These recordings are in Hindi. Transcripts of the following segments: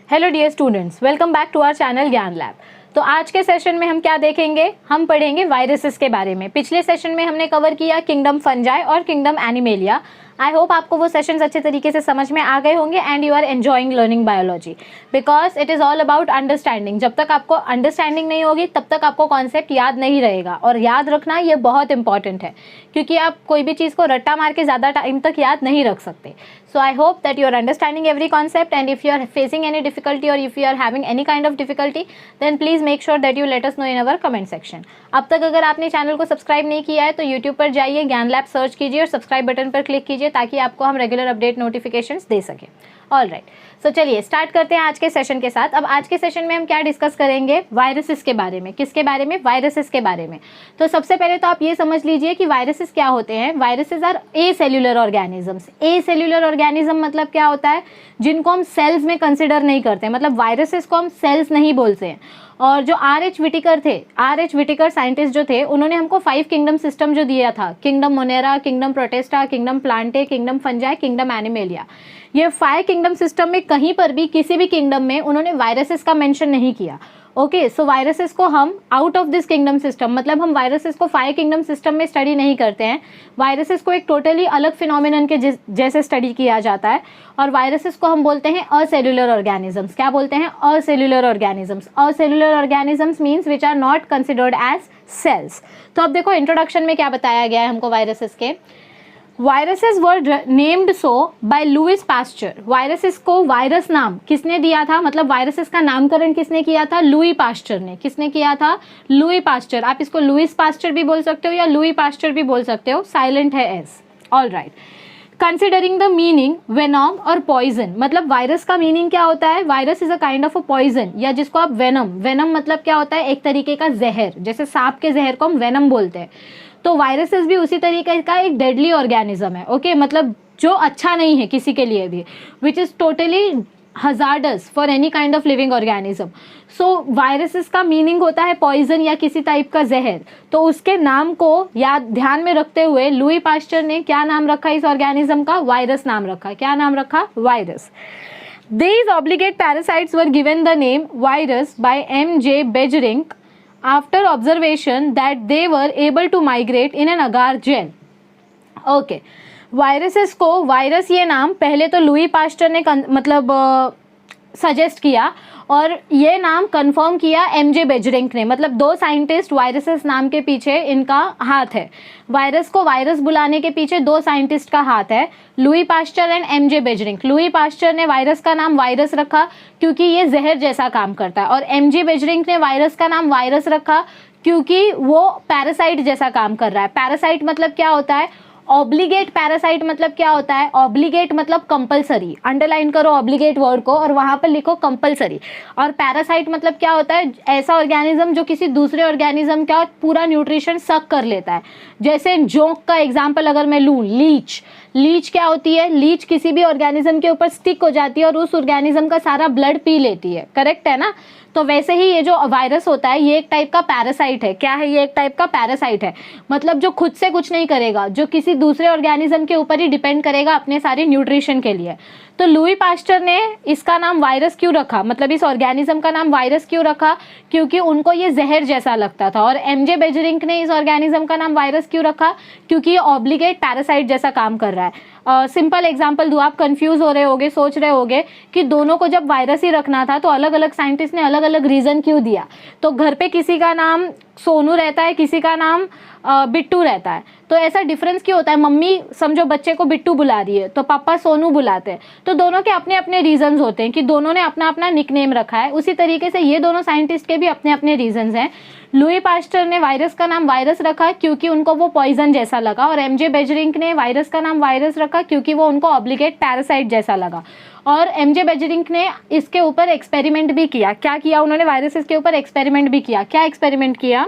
Hello dear students, welcome back to our channel Gyan lab. तो आज के सेशन में हम क्या देखेंगे, हम पढ़ेंगे वायरसेस के बारे में। पिछले सेशन में हमने कवर किया किंगडम फंजाई और किंगडम एनिमेलिया। आई होप आपको वो सेशंस अच्छे तरीके से समझ में आ गए होंगे and you are enjoying learning biology because it is all about understanding. जब तक आपको अंडरस्टैंडिंग नहीं होगी तब तक आपको कॉन्सेप्ट याद नहीं रहेगा, और याद रखना ये बहुत इंपॉर्टेंट है क्योंकि आप कोई भी चीज़ को रट्टा मार के ज़्यादा टाइम तक याद नहीं रख सकते। So I hope that you are understanding every concept, and if you are facing any difficulty or if you are having any kind of difficulty, then please make sure that you let us know in our comment section. अब तक अगर आपने चैनल को सब्सक्राइब नहीं किया है तो YouTube पर जाइए, ज्ञान लैब सर्च कीजिए और सब्सक्राइब बटन पर क्लिक कीजिए ताकि आपको हम रेगुलर अपडेट नोटिफिकेशंस दे सकें। ऑल राइट, सो चलिए स्टार्ट करते हैं आज के सेशन के साथ। अब आज के सेशन में हम क्या डिस्कस करेंगे, वायरसेस के बारे में। किसके बारे में? वायरसेस के बारे में। तो सबसे पहले तो आप ये समझ लीजिए कि वायरसेस क्या होते हैं। Viruses are a cellular organisms. A cellular organism मतलब क्या होता है, जिनको हम सेल्स में कंसिडर नहीं करते, मतलब वायरसेस को हम सेल्स नहीं बोलते हैं। और जो R.H. विटिकर थे, R.H. विटिकर साइंटिस्ट जो थे, उन्होंने हमको 5 किंगडम सिस्टम जो दिया था, kingdom Monera, kingdom Protista, kingdom Plantae, kingdom fungi, kingdom animalia, ये 5 किंगडम सिस्टम में कहीं पर भी किसी भी किंगडम में उन्होंने वायरसेस का मेंशन नहीं किया। ओके, सो वायरसेस को हम out of this kingdom system, मतलब हम वायरसेस को 5 किंगडम सिस्टम में स्टडी नहीं करते हैं। वायरसेस को एक टोटली अलग फिनोमिनन के जैसे स्टडी किया जाता है, और वायरसेस को हम बोलते हैं असेल्युलर ऑर्गेनिजम्स। क्या बोलते हैं? Acellular organisms. Acellular organisms means which are not considered as cells. तो अब देखो इंट्रोडक्शन में क्या बताया गया है हमको वायरसेस के। Viruses were named so by Louis Pasteur. Viruses को वायरस नाम किसने दिया था, मतलब वायरसेस का नामकरण किसने किया था? लुई पास्चर ने। किसने किया था? Louis Pasteur. आप इसको लुइस पास्चर भी बोल सकते हो या लुई पास्चर भी बोल सकते हो, साइलेंट है S. All right, considering the meaning venom और पॉइजन, मतलब वायरस का मीनिंग क्या होता है? Virus is a kind of a poison, या जिसको आप वेनम, वेनम मतलब क्या होता है? एक तरीके का जहर। जैसे सांप के जहर को हम वेनम बोलते हैं, तो वायरसेस भी उसी तरीके का एक डेडली ऑर्गेनिज्म है। ओके, मतलब जो अच्छा नहीं है किसी के लिए भी, which is totally hazardous for any kind of living organism. So viruses का मीनिंग होता है पॉइजन या किसी टाइप का जहर। तो उसके नाम को याद ध्यान में रखते हुए लुई पास्चर ने क्या नाम रखा इस ऑर्गेनिज्म का? वायरस नाम रखा। क्या नाम रखा? Virus. These obligate parasites were given the name virus by M.J. Beijerinck after observation that they were able to migrate in an agar gel. Okay, viruses को वायरस ये नाम पहले तो लुई पास्चर ने मतलब सजेस्ट किया, और ये नाम कंफर्म किया एमजे बेजरिंक ने। मतलब 2 साइंटिस्ट वायरसेस नाम के पीछे इनका हाथ है। वायरस को वायरस बुलाने के पीछे 2 साइंटिस्ट का हाथ है, Louis Pasteur and M J Beijerinck. Louis Pasteur ने वायरस का नाम वायरस रखा क्योंकि ये जहर जैसा काम करता है, और एमजे बेजरिंक ने वायरस का नाम वायरस रखा क्योंकि वो पैरासाइट जैसा काम कर रहा है। पैरासाइट मतलब क्या होता है? ऑब्लिगेट पैरासाइट मतलब क्या होता है? ऑब्लिगेट मतलब कंपलसरी। अंडरलाइन करो ऑब्लिगेट वर्ड को और वहां पर लिखो कंपलसरी। और पैरासाइट मतलब क्या होता है? ऐसा ऑर्गेनिज्म जो किसी दूसरे ऑर्गेनिज्म का पूरा न्यूट्रिशन सक कर लेता है। जैसे जोंक का एग्जांपल अगर मैं लूँ, लीच। लीच क्या होती है? लीच किसी भी ऑर्गेनिज्म के ऊपर स्टिक हो जाती है और उस ऑर्गेनिज्म का सारा ब्लड पी लेती है। करेक्ट है ना? तो वैसे ही ये जो वायरस होता है ये एक टाइप का पैरासाइट है। क्या है? ये एक टाइप का पैरासाइट है, मतलब जो खुद से कुछ नहीं करेगा, जो किसी दूसरे ऑर्गेनिज्म के ऊपर ही डिपेंड करेगा अपने सारे न्यूट्रिशन के लिए। तो लुई पास्चर ने इसका नाम वायरस क्यों रखा, मतलब इस ऑर्गेनिज्म का नाम वायरस क्यों रखा? क्योंकि उनको ये जहर जैसा लगता था। और एमजे बेजरिंक ने इस ऑर्गेनिज्म का नाम वायरस क्यों रखा? क्योंकि ये ऑब्लिगेट पैरासाइट जैसा काम कर रहा है। सिंपल एग्जांपल दूँ, आप कंफ्यूज हो रहे होगे, सोच रहे होगे कि दोनों को जब वायरस ही रखना था तो अलग अलग साइंटिस्ट ने अलग अलग रीजन क्यों दिया। तो घर पे किसी का नाम सोनू रहता है, किसी का नाम बिट्टू रहता है, तो ऐसा डिफरेंस क्यों होता है? मम्मी समझो बच्चे को बिट्टू बुला रही है तो पापा सोनू बुलाते हैं, तो दोनों के अपने अपने रीजंस होते हैं कि दोनों ने अपना अपना निकनेम रखा है। उसी तरीके से ये दोनों साइंटिस्ट के भी अपने अपने रीजंस हैं। लुई पास्चर ने वायरस का नाम वायरस रखा क्योंकि उनको वो पॉइजन जैसा लगा, और एमजे बेजरिंक ने वायरस का नाम वायरस रखा क्योंकि वो उनको ऑब्लिगेट पैरासाइट जैसा लगा। और एमजे बेजरिंक ने इसके ऊपर एक्सपेरिमेंट भी किया। क्या किया उन्होंने? वायरसेस के ऊपर एक्सपेरिमेंट भी किया। क्या एक्सपेरिमेंट किया?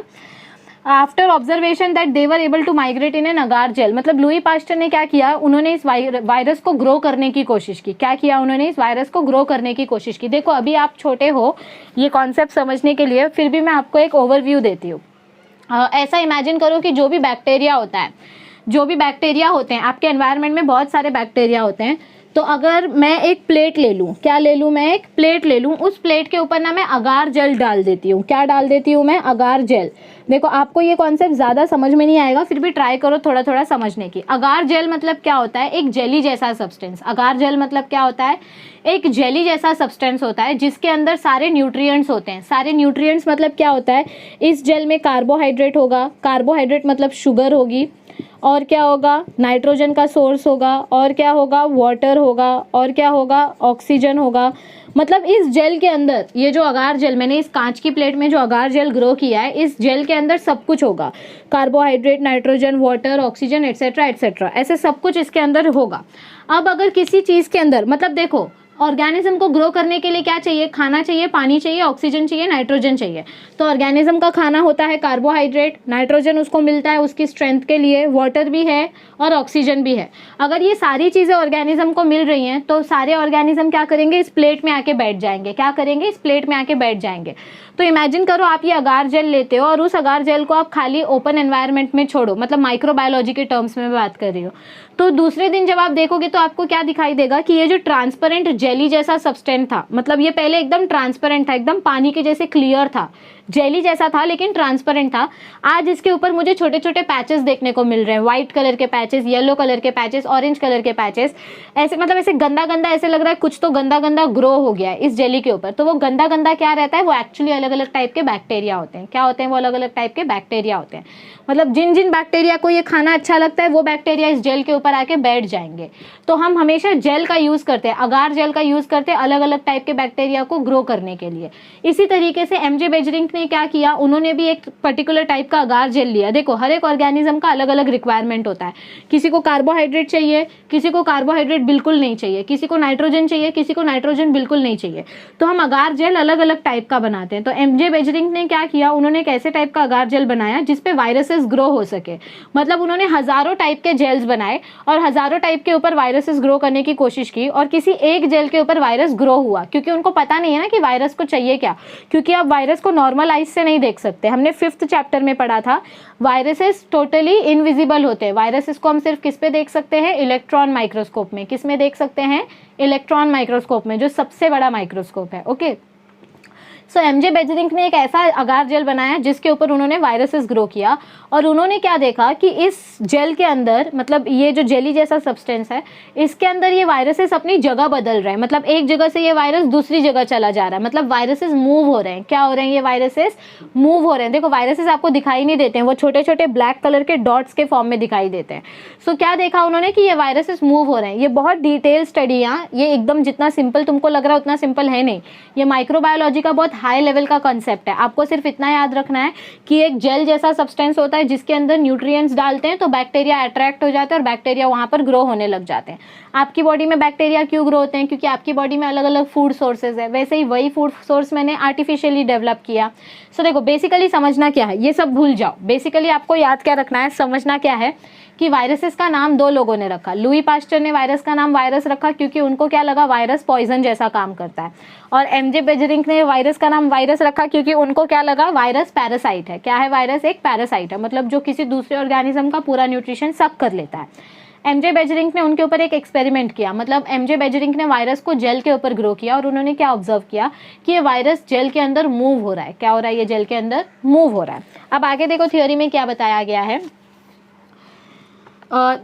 After observation that they were able to migrate in an agar gel, मतलब लुई पास्चर ने क्या किया? उन्होंने इस वायरस को ग्रो करने की कोशिश की। क्या किया उन्होंने? इस वायरस को ग्रो करने की कोशिश की। देखो अभी आप छोटे हो ये कॉन्सेप्ट समझने के लिए, फिर भी मैं आपको एक ओवरव्यू देती हूँ। ऐसा इमेजिन करो कि जो भी बैक्टीरिया होता है, जो भी बैक्टीरिया होते हैं आपके एनवायरनमेंट में, बहुत सारे बैक्टीरिया होते हैं। तो अगर मैं एक प्लेट ले लूँ, क्या ले लूँ, मैं एक प्लेट ले लूँ, उस प्लेट के ऊपर ना मैं अगार जेल डाल देती हूँ। क्या डाल देती हूँ मैं? अगार जेल। देखो आपको ये कॉन्सेप्ट ज़्यादा समझ में नहीं आएगा, फिर भी ट्राई करो थोड़ा थोड़ा समझने की। अगार जेल मतलब क्या होता है? एक जेली जैसा सब्सटेंस। अगार जेल मतलब क्या होता है? एक जेली जैसा सब्सटेंस होता है जिसके अंदर सारे न्यूट्रिएंट्स होते हैं। सारे न्यूट्रिएंट्स मतलब क्या होता है? इस जेल में कार्बोहाइड्रेट होगा, कार्बोहाइड्रेट मतलब शुगर होगी, और क्या होगा? नाइट्रोजन का सोर्स होगा, और क्या होगा? वाटर होगा, और क्या होगा? ऑक्सीजन होगा। मतलब इस जेल के अंदर, ये जो अगार जेल, मैंने इस कांच की प्लेट में जो अगार जेल ग्रो किया है, इस जेल के अंदर सब कुछ होगा। Carbohydrate, nitrogen, water, oxygen, etcetera etcetera, ऐसे सब कुछ इसके अंदर होगा। अब अगर किसी चीज़ के अंदर, मतलब देखो ऑर्गेनिज्म को ग्रो करने के लिए क्या चाहिए? खाना चाहिए, पानी चाहिए, ऑक्सीजन चाहिए, नाइट्रोजन चाहिए। तो ऑर्गेनिज्म का खाना होता है कार्बोहाइड्रेट, नाइट्रोजन उसको मिलता है उसकी स्ट्रेंथ के लिए, वाटर भी है और ऑक्सीजन भी है। अगर ये सारी चीज़ें ऑर्गेनिज्म को मिल रही हैं तो सारे ऑर्गेनिज्म क्या करेंगे? इस प्लेट में आके बैठ जाएंगे। क्या करेंगे? इस प्लेट में आके बैठ जाएंगे। तो इमेजिन करो आप ये अगार जेल लेते हो और उस अगार जेल को आप खाली ओपन एनवायरनमेंट में छोड़ो, मतलब माइक्रोबायोलॉजी के टर्म्स में मैं बात कर रही हूँ। तो दूसरे दिन जब आप देखोगे तो आपको क्या दिखाई देगा कि ये जो ट्रांसपेरेंट जेली जैसा सब्सटेंस था, मतलब ये पहले एकदम ट्रांसपेरेंट था, एकदम पानी के जैसे क्लियर था, जेली जैसा था लेकिन ट्रांसपेरेंट था। आज इसके ऊपर मुझे छोटे छोटे पैचेस देखने को मिल रहे हैं, व्हाइट कलर के पैचेस, येलो कलर के पैचेस, ऑरेंज कलर के पैचेस। ऐसे मतलब ऐसे गंदा गंदा ऐसे लग रहा है कुछ तो गंदा गंदा ग्रो हो गया है इस जेली के ऊपर। तो वो गंदा गंदा क्या रहता है? वो एक्चुअली अलग अलग टाइप के बैक्टीरिया होते हैं। क्या होते हैं? वो अलग अलग टाइप के बैक्टीरिया होते हैं। मतलब जिन जिन बैक्टीरिया को ये खाना अच्छा लगता है वो बैक्टीरिया इस जेल के ऊपर आके बैठ जाएंगे। तो हम हमेशा जेल का यूज़ करते हैं, अगार जेल का यूज़ करते हैं अलग अलग टाइप के बैक्टीरिया को ग्रो करने के लिए। इसी तरीके से एमजे बेजरिंग ने क्या किया? उन्होंने भी एक पर्टिकुलर टाइप का अगार जेल लिया। देखो हर एक ऑर्गेनिज्म का अलग अलग रिक्वायरमेंट होता है। किसी को कार्बोहाइड्रेट चाहिए, किसी को कार्बोहाइड्रेट बिल्कुल नहीं चाहिए, किसी को नाइट्रोजन चाहिए, किसी को नाइट्रोजन बिल्कुल नहीं चाहिए। तो हम अगार जेल अलग अलग टाइप का बनाते हैं। तो एमजे बेजरिंग ने क्या किया? उन्होंने एक ऐसे टाइप का अगार जेल बनाया जिसपे वायरसेस ग्रो हो सके। मतलब उन्होंने हजारों टाइप के जेल्स बनाए और हजारों टाइप के ऊपर वायरसेस ग्रो करने की कोशिश की, और किसी एक जेल के ऊपर वायरस ग्रो हुआ, क्योंकि उनको पता नहीं है ना कि वायरस को चाहिए क्या। क्योंकि आप वायरस को नॉर्मल आइज से नहीं देख सकते। हमने 5th चैप्टर में पढ़ा था वायरसेस टोटली इनविजिबल होते हैं। वायरसेस को हम सिर्फ किस पे देख सकते हैं? इलेक्ट्रॉन माइक्रोस्कोप में। किस में देख सकते हैं? इलेक्ट्रॉन माइक्रोस्कोप में, जो सबसे बड़ा माइक्रोस्कोप है। ओके, सो एमजे बेजरिंग ने एक ऐसा अगार जेल बनाया जिसके ऊपर उन्होंने वायरसेस ग्रो किया, और उन्होंने क्या देखा कि इस जेल के अंदर, मतलब ये जो जेली जैसा सब्सटेंस है, इसके अंदर ये वायरसेस अपनी जगह बदल रहे हैं। मतलब एक जगह से ये वायरस दूसरी जगह चला जा रहा है, मतलब वायरसेस मूव हो रहे हैं। क्या हो रहे हैं? ये वायरसेस मूव हो रहे हैं। देखो वायरसेस आपको दिखाई नहीं देते हैं, वो छोटे छोटे ब्लैक कलर के डॉट्स के फॉर्म में दिखाई देते हैं। सो क्या देखा उन्होंने कि ये वायरसेस मूव हो रहे हैं। ये बहुत डिटेल स्टडी है, ये एकदम जितना सिंपल तुमको लग रहा है उतना सिंपल है नहीं। ये माइक्रोबायोलॉजी का बहुत हाई लेवल का कॉन्सेप्ट है। आपको सिर्फ इतना याद रखना है कि एक जेल जैसा सब्सटेंस होता है जिसके अंदर न्यूट्रिएंट्स डालते हैं तो बैक्टीरिया अट्रैक्ट हो जाते हैं और बैक्टीरिया वहां पर ग्रो होने लग जाते हैं। आपकी बॉडी में बैक्टीरिया क्यों ग्रो होते हैं? क्योंकि आपकी बॉडी में अलग अलग फूड सोर्सेज है। वैसे ही वही फूड सोर्स मैंने आर्टिफिशियली डेवलप किया। सो देखो बेसिकली समझना क्या है, ये सब भूल जाओ। बेसिकली आपको याद क्या रखना है, समझना क्या है कि वायरसेस का नाम 2 लोगों ने रखा। लुई पास्चर ने वायरस का नाम वायरस रखा क्योंकि उनको क्या लगा? वायरस पॉइजन जैसा काम करता है। और एमजे बेजरिंग ने वायरस का नाम वायरस रखा क्योंकि उनको क्या लगा? वायरस पैरासाइट है। क्या है वायरस? एक पैरासाइट है, मतलब जो किसी दूसरे ऑर्गेनिज्म का पूरा न्यूट्रिशन सक कर लेता है। एमजे बेजरिंग ने उनके ऊपर एक एक्सपेरिमेंट किया, मतलब एमजे बेजरिंग ने वायरस को जेल के ऊपर ग्रो किया और उन्होंने क्या ऑब्जर्व किया कि ये वायरस जेल के अंदर मूव हो रहा है। क्या हो रहा है? ये जेल के अंदर मूव हो रहा है। अब आगे देखो थियोरी में क्या बताया गया है।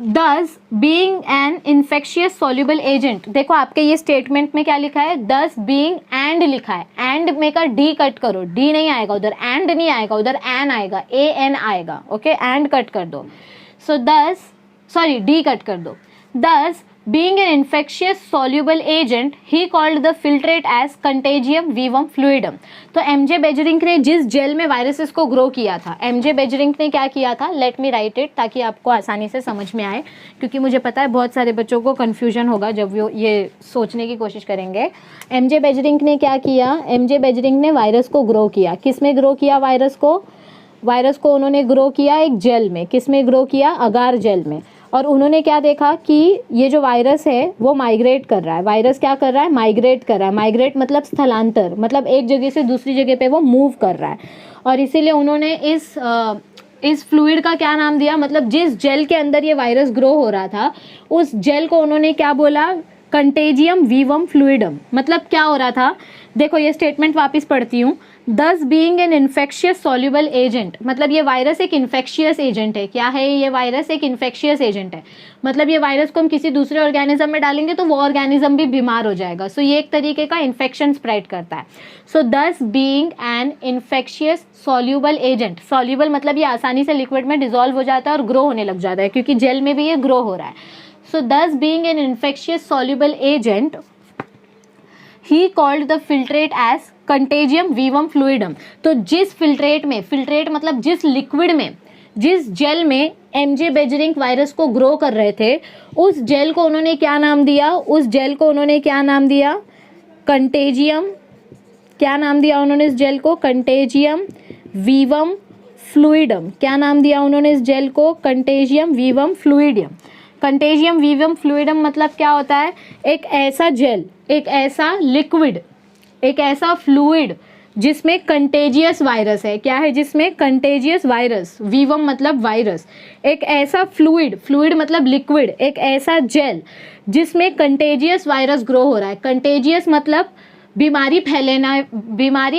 thus being an infectious soluble agent, देखो आपके ये स्टेटमेंट में क्या लिखा है? thus being and लिखा है। and में का d कट करो, d नहीं आएगा उधर, and नहीं आएगा उधर, an आएगा, an आएगा। ओके, and कट कर दो। so thus sorry d cut कर दो। thus being an infectious soluble agent he called the filtrate as contagium vivum fluidum। तो एमजे बेजरिंग ने जिस जेल में वायरसेस को ग्रो किया था, एमजे बेजरिंग ने क्या किया था? लेट मी राइट इट ताकि आपको आसानी से समझ में आए, क्योंकि मुझे पता है बहुत सारे बच्चों को कन्फ्यूजन होगा जब वो ये सोचने की कोशिश करेंगे। एमजे बेजरिंग ने क्या किया? एमजे बेजरिंग ने वायरस को ग्रो किया। किस में ग्रो किया वायरस को? वायरस को उन्होंने ग्रो किया एक जेल में। किस में ग्रो किया? अगार जेल में। और उन्होंने क्या देखा कि ये जो वायरस है वो माइग्रेट कर रहा है। वायरस क्या कर रहा है? माइग्रेट कर रहा है। माइग्रेट मतलब स्थलांतर, मतलब एक जगह से दूसरी जगह पे वो मूव कर रहा है। और इसीलिए उन्होंने इस फ्लूइड का क्या नाम दिया? मतलब जिस जेल के अंदर ये वायरस ग्रो हो रहा था उस जेल को उन्होंने क्या बोला? Contagium vivum fluidum. मतलब क्या हो रहा था, देखो ये स्टेटमेंट वापस पढ़ती हूँ। दस being an infectious soluble agent, मतलब ये वायरस एक इन्फेक्शियस एजेंट है। क्या है ये वायरस? एक इन्फेक्शियस एजेंट है। मतलब ये वायरस को हम किसी दूसरे ऑर्गेनिज्म में डालेंगे तो वो ऑर्गेनिज्म भी बीमार हो जाएगा। सो ये एक तरीके का इन्फेक्शन स्प्रेड करता है। So thus being an infectious soluble agent, soluble मतलब ये आसानी से लिक्विड में डिजोल्व हो जाता है और ग्रो होने लग जाता है, क्योंकि जेल में भी ये ग्रो हो रहा है। So thus being an infectious soluble agent he called the filtrate as contagium vivum fluidum. तो जिस फिल्ट्रेट में, फिल्ट्रेट मतलब जिस लिक्विड में, जिस जेल में एमजे बेजरिंक वायरस को ग्रो कर रहे थे, उस जेल को उन्होंने क्या नाम दिया? उस जेल को उन्होंने क्या नाम दिया? कंटेजियम। क्या नाम दिया उन्होंने इस जेल को? Contagium vivum fluidum. क्या नाम दिया उन्होंने इस जेल को? Contagium vivum fluidum. Contagium vivum fluidum मतलब क्या होता है? एक ऐसा जेल, एक ऐसा लिक्विड, एक ऐसा फ्लूइड जिसमें कंटेजियस वायरस है। क्या है? जिसमें कंटेजियस वायरस, वीवम मतलब वायरस। एक ऐसा फ्लूइड, फ्लूइड मतलब लिक्विड, एक ऐसा जेल जिसमें कंटेजियस वायरस ग्रो हो रहा है। कंटेजियस मतलब बीमारी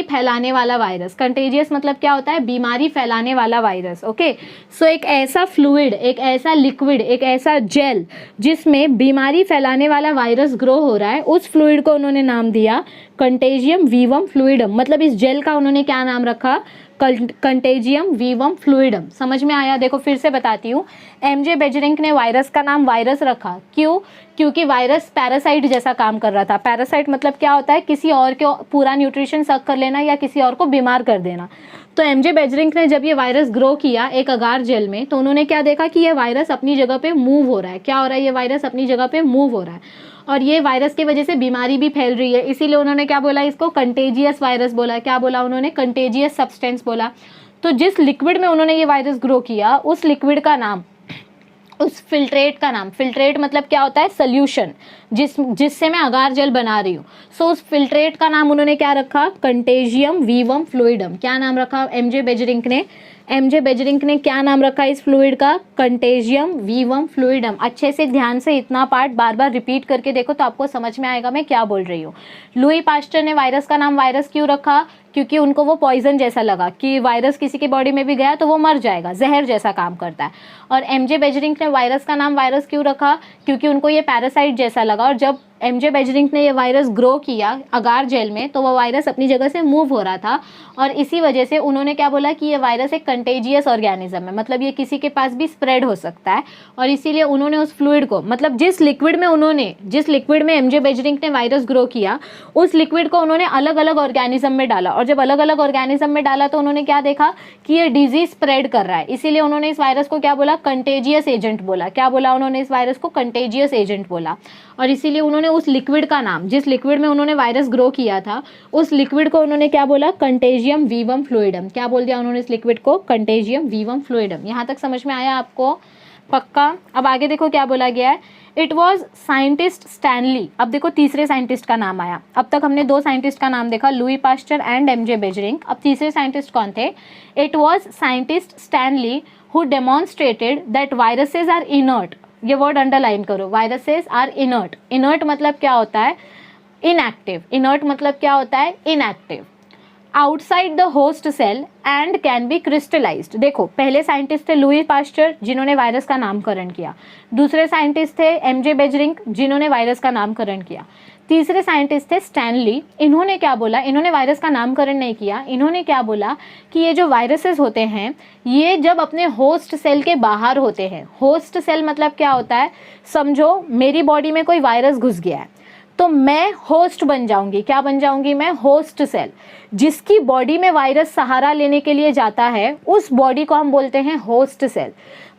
फैलाने वाला वायरस। कंटेजियस मतलब क्या होता है? बीमारी फैलाने वाला वायरस। ओके, सो एक ऐसा फ्लूइड, एक ऐसा लिक्विड, एक ऐसा जेल जिसमें बीमारी फैलाने वाला वायरस ग्रो हो रहा है, उस फ्लूइड को उन्होंने नाम दिया कंटेजियम वीवम फ्लूइडम। मतलब इस जेल का उन्होंने क्या नाम रखा? Contagium vivum fluidum. समझ में आया? देखो फिर से बताती हूँ। एमजे बेजरिंक ने वायरस का नाम वायरस रखा, क्यों? क्योंकि वायरस पैरासाइट जैसा काम कर रहा था। पैरासाइट मतलब क्या होता है? किसी और के पूरा न्यूट्रिशन सक कर लेना या किसी और को बीमार कर देना। तो एमजे बेजरिंक ने जब ये वायरस ग्रो किया एक अगार जेल में, तो उन्होंने क्या देखा कि ये वायरस अपनी जगह पे मूव हो रहा है। क्या हो रहा है? ये वायरस अपनी जगह पे मूव हो रहा है और ये वायरस की वजह से बीमारी भी फैल रही है। इसीलिए उन्होंने क्या बोला? इसको कंटेजियस वायरस बोला। क्या बोला उन्होंने? कंटेजियस सब्सटेंस बोला। तो जिस लिक्विड में उन्होंने ये वायरस ग्रो किया, उस लिक्विड का नाम, उस फिल्ट्रेट का नाम, फिल्ट्रेट मतलब क्या होता है? सोल्यूशन, जिससे मैं अगार जेल बना रही हूँ। सो उस फिल्ट्रेट का नाम उन्होंने क्या रखा? Contagium vivum fluidum. क्या नाम रखा एमजे बेजरिंक ने? एमजे बेजरिंक ने क्या नाम रखा इस फ्लूइड का? Contagium vivum fluidum. अच्छे से ध्यान से इतना पार्ट बार बार रिपीट करके देखो तो आपको समझ में आएगा मैं क्या बोल रही हूँ। लुई पास्चर ने वायरस का नाम वायरस क्यों रखा? क्योंकि उनको वो पॉइजन जैसा लगा कि वायरस किसी की बॉडी में भी गया तो वो मर जाएगा, जहर जैसा काम करता है। और एमजे बेजरिंक ने वायरस का नाम वायरस क्यों रखा? क्योंकि उनको ये पैरासाइट जैसा लगा। और जब एमजे बेजरिंक ने ये वायरस ग्रो किया अगार जेल में, तो वो वायरस अपनी जगह से मूव हो रहा था और इसी वजह से उन्होंने क्या बोला कि ये वायरस एक कंटेजियस ऑर्गेनिज्म है, मतलब ये किसी के पास भी स्प्रेड हो सकता है। और इसीलिए उन्होंने उस फ्लूइड को, मतलब जिस लिक्विड में एमजे बेजरिंक ने वायरस ग्रो किया, उस लिक्विड को उन्होंने अलग अलग ऑर्गेनिज्म में डाला। और जब अलग अलग ऑर्गेनिज्म में डाला तो उन्होंने क्या देखा कि ये डिजीज स्प्रेड कर रहा है। इसीलिए उन्होंने इस वायरस को क्या बोला? कंटेजियस एजेंट बोला। क्या बोला उन्होंने? इस वायरस को कंटेजियस एजेंट बोला। और इसीलिए उन्होंने उस लिक्विड का नाम, जिस लिक्विड में उन्होंने वायरस ग्रो किया था, उस लिक्विड को उन्होंने क्या बोला? Contagium vivum fluidum. क्या बोल दिया उन्होंने इस लिक्विड को? Contagium vivum fluidum. यहाँ तक समझ में आया आपको? पक्का? अब आगे देखो क्या बोला गया है। It was scientist Stanley. अब देखो तीसरे साइंटिस्ट का नाम आया। अब तक हमने दो साइंटिस्ट का नाम देखा, Louis Pasteur and MJ Beijerinck. अब तीसरे साइंटिस्ट कौन थे? It was scientist Stanley who demonstrated that viruses are inert. ये वर्ड अंडरलाइन करो, वायरसेस आर इनर्ट। इनर्ट मतलब क्या होता है? इनएक्टिव। इनर्ट मतलब क्या होता है? Inactive. Outside the host cell and can be crystallised. देखो पहले साइंटिस्ट थे लुई पास्चर जिन्होंने वायरस का नामकरण किया, दूसरे साइंटिस्ट थे एमजे बेजरिंग जिन्होंने वायरस का नामकरण किया, तीसरे साइंटिस्ट थे स्टैनली। इन्होंने क्या बोला? इन्होंने वायरस का नामकरण नहीं किया, इन्होंने क्या बोला कि ये जो वायरसेस होते हैं ये जब अपने होस्ट सेल के बाहर होते हैं। होस्ट सेल मतलब क्या होता है? समझो मेरी बॉडी में कोई वायरस घुस गया है तो मैं होस्ट बन जाऊंगी। क्या बन जाऊंगी मैं? Host cell. जिसकी बॉडी में वायरस सहारा लेने के लिए जाता है उस बॉडी को हम बोलते हैं होस्ट सेल।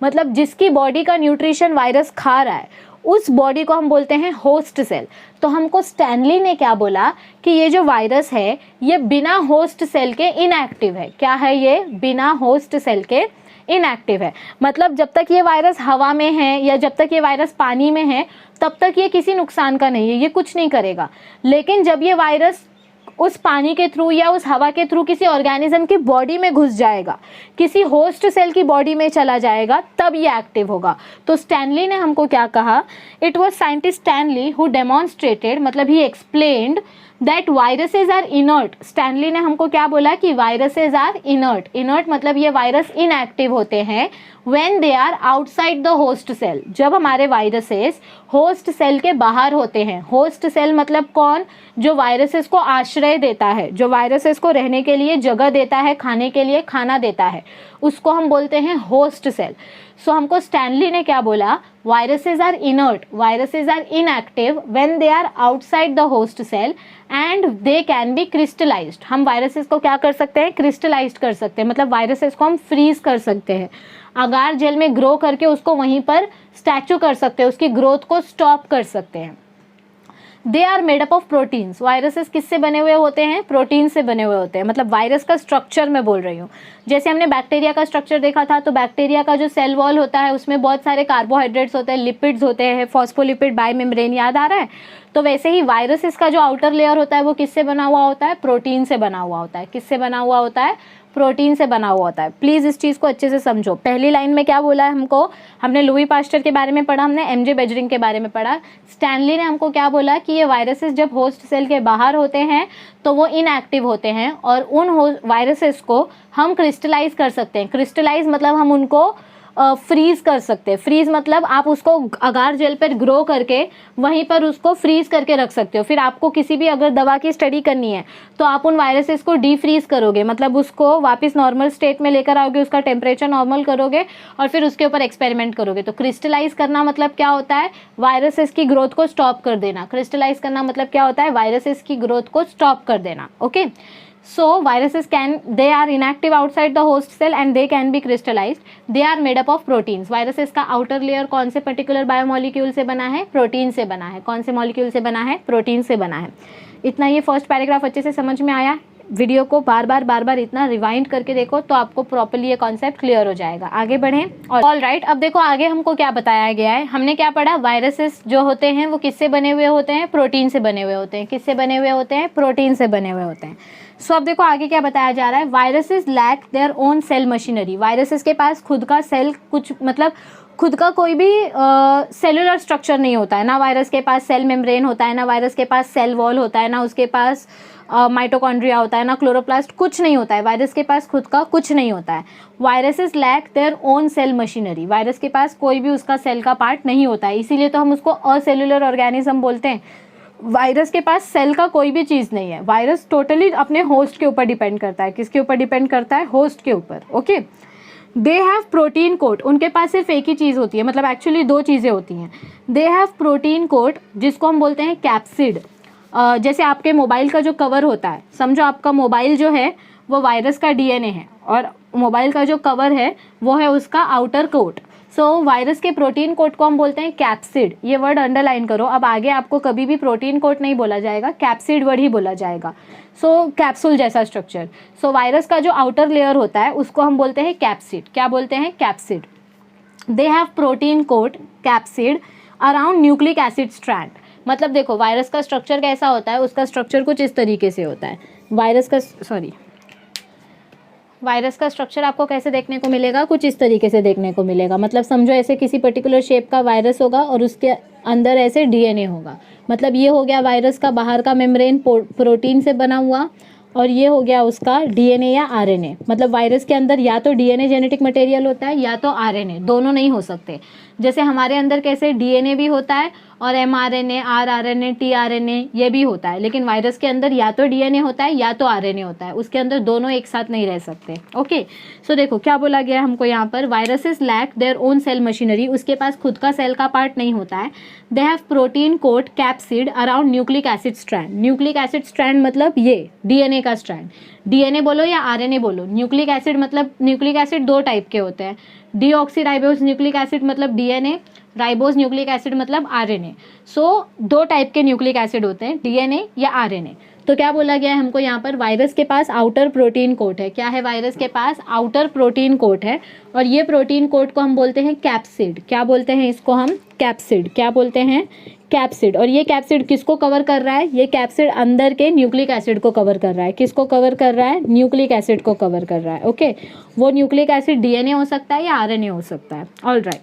मतलब जिसकी बॉडी का न्यूट्रिशन वायरस खा रहा है उस बॉडी को हम बोलते हैं होस्ट सेल। तो हमको स्टैनली ने क्या बोला कि ये जो वायरस है ये बिना होस्ट सेल के इनएक्टिव है। क्या है ये? बिना होस्ट सेल के इनएक्टिव है। मतलब जब तक ये वायरस हवा में है या जब तक ये वायरस पानी में है तब तक ये किसी नुकसान का नहीं है, ये कुछ नहीं करेगा। लेकिन जब ये वायरस उस पानी के थ्रू या उस हवा के थ्रू किसी ऑर्गेनिज्म की बॉडी में घुस जाएगा, किसी होस्ट सेल की बॉडी में चला जाएगा, तब ये एक्टिव होगा। तो स्टैनली ने हमको क्या कहा, it was scientist Stanley who demonstrated, मतलब he explained that viruses are inert. Stanley ने हमको क्या बोला कि वायरसेज आर इनर्ट। इनर्ट मतलब ये वायरस इनएक्टिव होते हैं when they are outside the host cell, जब हमारे वायरसेस होस्ट सेल के बाहर होते हैं। होस्ट सेल मतलब कौन, जो वायरसेस को आश्रय देता है, जो वायरसेस को रहने के लिए जगह देता है, खाने के लिए खाना देता है, उसको हम बोलते हैं होस्ट सेल। सो हमको स्टैनली ने क्या बोला, viruses are inert, viruses are inactive when they are outside the host cell and they can be crystallised. हम वायरसेस को क्या कर सकते हैं, क्रिस्टलाइज्ड कर सकते हैं, मतलब वायरसेस को हम फ्रीज कर सकते हैं, अगार जेल में ग्रो करके उसको वहीं पर स्टैचू कर सकते हैं, उसकी ग्रोथ को स्टॉप कर सकते हैं। They are made up of proteins. Viruses किससे बने हुए होते हैं, प्रोटीन से बने हुए होते हैं। मतलब वायरस का स्ट्रक्चर मैं बोल रही हूँ, जैसे हमने बैक्टीरिया का स्ट्रक्चर देखा था, तो बैक्टीरिया का जो सेल वॉल होता है उसमें बहुत सारे कार्बोहाइड्रेट्स होते हैं, लिपिड्स होते हैं, फॉस्फोलिपिड, बायोमेम्ब्रेन, याद आ रहा है। तो वैसे ही वायरसेस का जो आउटर लेयर होता है वो किससे बना हुआ होता है, प्रोटीन से बना हुआ होता है। किससे बना हुआ होता है, प्रोटीन से बना हुआ होता है। प्लीज इस चीज को अच्छे से समझो। पहली लाइन में क्या बोला है हमको, हमने लुई पास्चर के बारे में पढ़ा, हमने एमजे बेजरिंग के बारे में पढ़ा। स्टैनली ने हमको क्या बोला कि ये वायरसेस जब होस्ट सेल के बाहर होते हैं तो वो इनएक्टिव होते हैं और उन वायरसेस को हम क्रिस्टलाइज कर सकते हैं। क्रिस्टलाइज मतलब हम उनको फ्रीज कर सकते हैं। फ्रीज मतलब आप उसको अगार जेल पर ग्रो करके वहीं पर उसको फ्रीज करके रख सकते हो। फिर आपको किसी भी अगर दवा की स्टडी करनी है तो आप उन वायरसेस को डीफ्रीज करोगे, मतलब उसको वापस नॉर्मल स्टेट में लेकर आओगे, उसका टेम्परेचर नॉर्मल करोगे और फिर उसके ऊपर एक्सपेरिमेंट करोगे। तो क्रिस्टलाइज करना मतलब क्या होता है, वायरसेस की ग्रोथ को स्टॉप कर देना। क्रिस्टलाइज करना मतलब क्या होता है, वायरसेस की ग्रोथ को स्टॉप कर देना। Okay, so viruses they are inactive outside the host cell and they can be crystallized. They are made up of proteins. viruses का outer layer कौन से particular biomolecule से बना है, प्रोटीन से बना है। कौन से molecule से बना है, प्रोटीन से बना है। इतना ये फर्स्ट पैराग्राफ अच्छे से समझ में आया। वीडियो को बार बार इतना रिवाइंड करके देखो तो आपको प्रॉपर्ली ये कॉन्सेप्ट क्लियर हो जाएगा। आगे बढ़ें। और ऑल राइट, अब देखो आगे हमको क्या बताया गया है। हमने क्या पढ़ा, वायरसेस जो होते हैं वो किससे बने हुए होते हैं, प्रोटीन से बने हुए होते हैं। किससे बने हुए होते हैं, प्रोटीन से बने हुए होते हैं। सो अब देखो आगे क्या बताया जा रहा है, viruses lack their own cell machinery. Viruses के पास खुद का सेल कुछ मतलब खुद का कोई भी सेलुलर स्ट्रक्चर नहीं होता है। ना वायरस के पास सेल मेम्ब्रेन होता है, ना वायरस के पास सेल वॉल होता है, ना उसके पास माइटोकॉन्ड्रिया होता है, ना क्लोरोप्लास्ट, कुछ नहीं होता है। वायरस के पास खुद का कुछ नहीं होता है। Viruses lack their own cell machinery. Virus के पास कोई भी उसका सेल का पार्ट नहीं होता है, इसीलिए तो हम उसको असेलुलर ऑर्गेनिज्म बोलते हैं। वायरस के पास सेल का कोई भी चीज़ नहीं है। वायरस टोटली अपने होस्ट के ऊपर डिपेंड करता है। किसके ऊपर डिपेंड करता है, होस्ट के ऊपर। Okay, they have protein coat. उनके पास सिर्फ एक ही चीज़ होती है, मतलब एक्चुअली दो चीज़ें होती हैं। दे हैव प्रोटीन कोट, जिसको हम बोलते हैं कैप्सिड। जैसे आपके मोबाइल का जो कवर होता है, समझो आपका मोबाइल जो है वो वायरस का डीएनए है और मोबाइल का जो कवर है वो है उसका आउटर कोट। सो वायरस के प्रोटीन कोट को हम बोलते हैं कैप्सिड। ये वर्ड अंडरलाइन करो। अब आगे आपको कभी भी प्रोटीन कोट नहीं बोला जाएगा, कैप्सिड वर्ड ही बोला जाएगा। सो कैप्सूल जैसा स्ट्रक्चर। सो वायरस का जो आउटर लेयर होता है उसको हम बोलते हैं कैप्सिड। क्या बोलते हैं, capsid. They have protein coat capsid around nucleic acid strand. मतलब देखो वायरस का स्ट्रक्चर कैसा होता है, उसका स्ट्रक्चर कुछ इस तरीके से होता है। वायरस का स्ट्रक्चर आपको कैसे देखने को मिलेगा, कुछ इस तरीके से देखने को मिलेगा। मतलब समझो ऐसे किसी पर्टिकुलर शेप का वायरस होगा और उसके अंदर ऐसे डीएनए होगा। मतलब ये हो गया वायरस का बाहर का मेम्ब्रेन प्रोटीन से बना हुआ, और ये हो गया उसका डीएनए या आरएनए। मतलब वायरस के अंदर या तो डीएनए जेनेटिक मटेरियल होता है या तो आरएनए, दोनों नहीं हो सकते। जैसे हमारे अंदर कैसे डीएनए भी होता है और एमआरएनए, आरआरएनए, टीआरएनए ये भी होता है, लेकिन वायरस के अंदर या तो डीएनए होता है या तो आरएनए होता है। उसके अंदर दोनों एक साथ नहीं रह सकते। ओके, सो देखो क्या बोला गया है हमको यहाँ पर, viruses lack their own cell machinery. उसके पास खुद का सेल का पार्ट नहीं होता है। They have protein coat capsid around nucleic acid strand. Nucleic acid strand मतलब ये डीएनए का स्ट्रैंड। डीएनए बोलो या आरएनए बोलो। न्यूक्लिक एसिड मतलब न्यूक्लिक एसिड दो टाइप के होते हैं। डीऑक्सीराइबोस न्यूक्लिक एसिड मतलब डीएनए, राइबोस न्यूक्लिक एसिड मतलब आरएनए। सो दो टाइप के न्यूक्लिक एसिड होते हैं, डीएनए या आरएनए। तो क्या बोला गया है हमको यहाँ पर, वायरस के पास आउटर प्रोटीन कोट है। क्या है, वायरस के पास आउटर प्रोटीन कोट है और ये प्रोटीन कोट को हम बोलते हैं कैप्सिड। क्या बोलते हैं इसको हम, कैप्सिड। क्या बोलते हैं, कैप्सिड। और ये कैप्सिड किसको कवर कर रहा है? ये कैप्सिड अंदर के न्यूक्लिक एसिड को कवर कर रहा है। किसको कवर कर रहा है? न्यूक्लिक एसिड को कवर कर रहा है। ओके, वो न्यूक्लिक एसिड डीएनए हो सकता है या आरएनए हो सकता है। All right,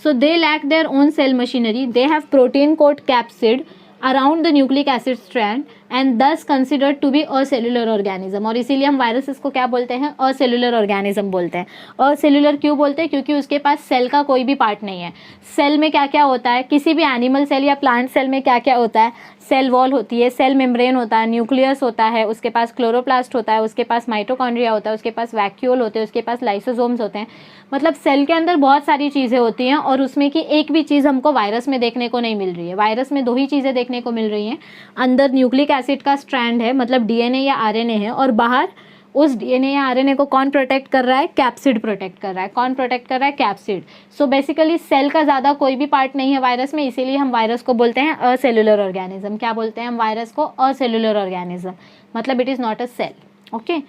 so they lack their own cell machinery. They have protein coat capsid around the nucleic acid strand and thus considered to be acellular organism. और इसीलिए हम वायरसेस को क्या बोलते हैं? असेलुलर ऑर्गेनिज्म बोलते हैं। असेलुलर क्यों बोलते हैं? क्योंकि उसके पास सेल का कोई भी पार्ट नहीं है। सेल में क्या क्या होता है? किसी भी एनिमल सेल या प्लांट सेल में क्या क्या होता है? सेल वॉल होती है, सेल मेम्ब्रेन होता है, न्यूक्लियस होता है, उसके पास क्लोरोप्लास्ट होता है, उसके पास माइटोकॉन्ड्रिया होता है, उसके पास वैक्यूल होते हैं, उसके पास लाइसोसोम्स होते हैं। मतलब सेल के अंदर बहुत सारी चीज़ें होती हैं और उसमें की एक भी चीज़ हमको वायरस में देखने को नहीं मिल रही है। वायरस में 2 ही चीज़ें देखने को मिल रही हैं। अंदर न्यूक्लिक एसिड का स्ट्रैंड है, मतलब डीएनए या आरएनए है, और बाहर उस डीएनए या आरएनए को कौन प्रोटेक्ट कर रहा है? कैप्सिड प्रोटेक्ट कर रहा है। कौन प्रोटेक्ट कर रहा है? कैप्सिड। सो बेसिकली सेल का ज़्यादा कोई भी पार्ट नहीं है वायरस में, इसीलिए हम वायरस को बोलते हैं असेलुलर ऑर्गेनिज्म। क्या बोलते हैं हम वायरस को? असेलुलर ऑर्गेनिज्म, मतलब it is not a cell. Okay,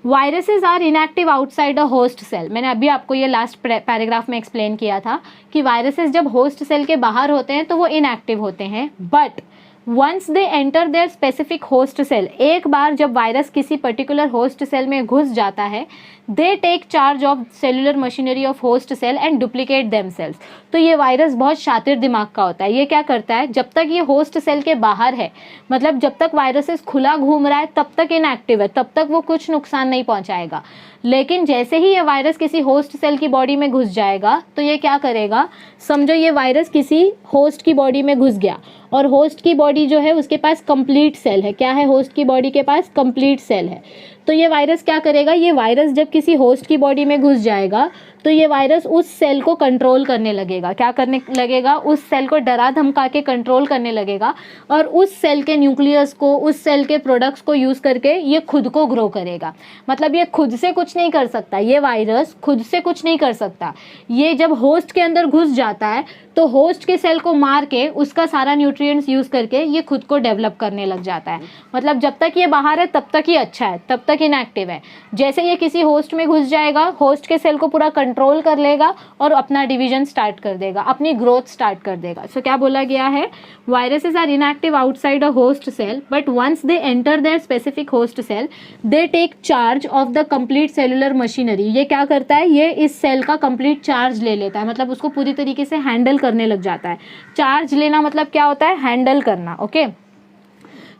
viruses are inactive outside a host cell. मैंने अभी आपको ये लास्ट पैराग्राफ में एक्सप्लेन किया था कि वायरसेस जब होस्ट सेल के बाहर होते हैं तो वो इनएक्टिव होते हैं, but once they enter their specific host cell, एक बार जब वायरस किसी पर्टिकुलर होस्ट सेल में घुस जाता है, they take charge of cellular machinery of host cell and duplicate themselves. तो ये वायरस बहुत शातिर दिमाग का होता है। ये क्या करता है? जब तक ये होस्ट सेल के बाहर है, मतलब जब तक वायरसेस खुला घूम रहा है तब तक इनएक्टिव है, तब तक वो कुछ नुकसान नहीं पहुंचाएगा। लेकिन जैसे ही ये वायरस किसी होस्ट सेल की बॉडी में घुस जाएगा तो ये क्या करेगा? समझो ये वायरस किसी होस्ट की बॉडी में घुस गया और होस्ट की बॉडी जो है उसके पास कंप्लीट सेल है। क्या है? होस्ट की बॉडी के पास कंप्लीट सेल है। तो ये वायरस क्या करेगा? ये वायरस जब किसी होस्ट की बॉडी में घुस जाएगा तो ये वायरस उस सेल को कंट्रोल करने लगेगा। क्या करने लगेगा? उस सेल को डरा धमका के कंट्रोल करने लगेगा और उस सेल के न्यूक्लियस को, उस सेल के प्रोडक्ट्स को यूज़ करके ये खुद को ग्रो करेगा। मतलब ये खुद से कुछ नहीं कर सकता, ये वायरस खुद से कुछ नहीं कर सकता। ये जब होस्ट के अंदर घुस जाता है तो होस्ट के सेल को मार के उसका सारा न्यूट्रिएंट्स यूज़ करके ये खुद को डेवलप करने लग जाता है। मतलब जब तक ये बाहर है तब तक ही अच्छा है, तब तक इनएक्टिव है। जैसे ये किसी होस्ट में घुस जाएगा, होस्ट के सेल को पूरा कंट्रोल कर लेगा और अपना डिवीजन स्टार्ट कर देगा, अपनी ग्रोथ स्टार्ट कर देगा। सो क्या बोला गया है? Viruses are inactive outside a host cell, but once they enter their specific host cell, they take charge of the complete cellular machinery. ये क्या करता है? ये इस सेल का कंप्लीट चार्ज ले लेता है, मतलब उसको पूरी तरीके से हैंडल करने लग जाता है। चार्ज लेना मतलब क्या होता है? हैंडल करना। Okay,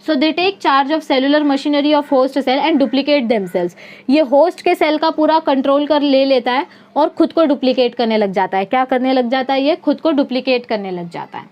so they take charge of cellular machinery of host cell and duplicate themselves. ये होस्ट के सेल का पूरा कंट्रोल कर ले लेता है और खुद को डुप्लीकेट करने लग जाता है। क्या करने लग जाता है? ये खुद को डुप्लीकेट करने लग जाता है।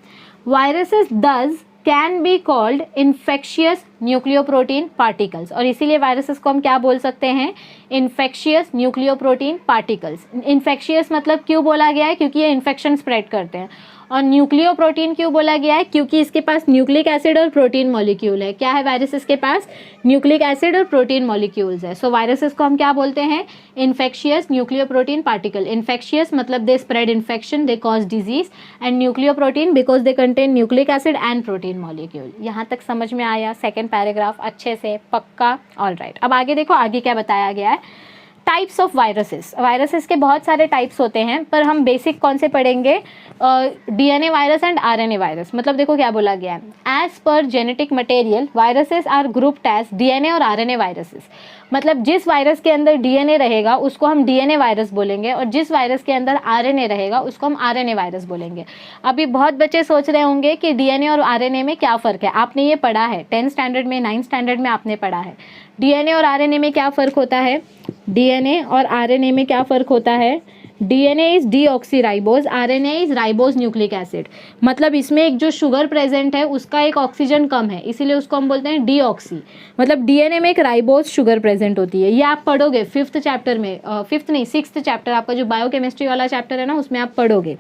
वायरसेस दस can be called infectious nucleoprotein particles. और इसीलिए वायरसेस को हम क्या बोल सकते हैं? Infectious nucleoprotein particles. इन्फेक्शियस मतलब क्यों बोला गया है? क्योंकि ये इन्फेक्शन स्प्रेड करते हैं। और न्यूक्लियोप्रोटीन क्यों बोला गया है? क्योंकि इसके पास न्यूक्लिक एसिड और प्रोटीन मॉलिक्यूल है। क्या है वायरसेस के पास? न्यूक्लिक एसिड और प्रोटीन मॉलिक्यूल्स है। सो वायरसेस को हम क्या बोलते हैं? Infectious nucleoprotein particle. इन्फेक्शियस मतलब they spread infection, they cause disease, and nucleoprotein because they contain nucleic acid and protein molecule. यहाँ तक समझ में आया? सेकेंड पैराग्राफ अच्छे से पक्का? ऑल राइट, अब आगे देखो आगे क्या बताया गया है। Types of viruses. वायरसेस के बहुत सारे टाइप्स होते हैं, पर हम बेसिक कौन से पढ़ेंगे? DNA virus and RNA virus. मतलब देखो क्या बोला गया है, as per genetic material viruses are grouped as DNA और आरएनए वायरसेस। मतलब जिस वायरस के अंदर डीएनए रहेगा उसको हम डीएनए वायरस बोलेंगे और जिस वायरस के अंदर आरएनए रहेगा उसको हम आरएनए वायरस बोलेंगे। अभी बहुत बच्चे सोच रहे होंगे कि डीएनए और आरएनए में क्या फ़र्क है। आपने ये पढ़ा है 10th स्टैंडर्ड में, 9th स्टैंडर्ड में आपने पढ़ा है। डीएनए और आरएनए में क्या फ़र्क होता है? डीएनए और आरएनए में क्या फ़र्क होता है? DNA is deoxyribose, RNA is ribose nucleic acid. मतलब इसमें एक जो शुगर प्रेजेंट है उसका एक ऑक्सीजन कम है, इसीलिए उसको हम बोलते हैं डीऑक्सी। मतलब डीएनए में एक राइबोज शुगर प्रेजेंट होती है। ये आप पढ़ोगे 5th चैप्टर में, 5th नहीं 6th चैप्टर, आपका जो बायोकेमिस्ट्री वाला चैप्टर है ना उसमें आप पढ़ोगे।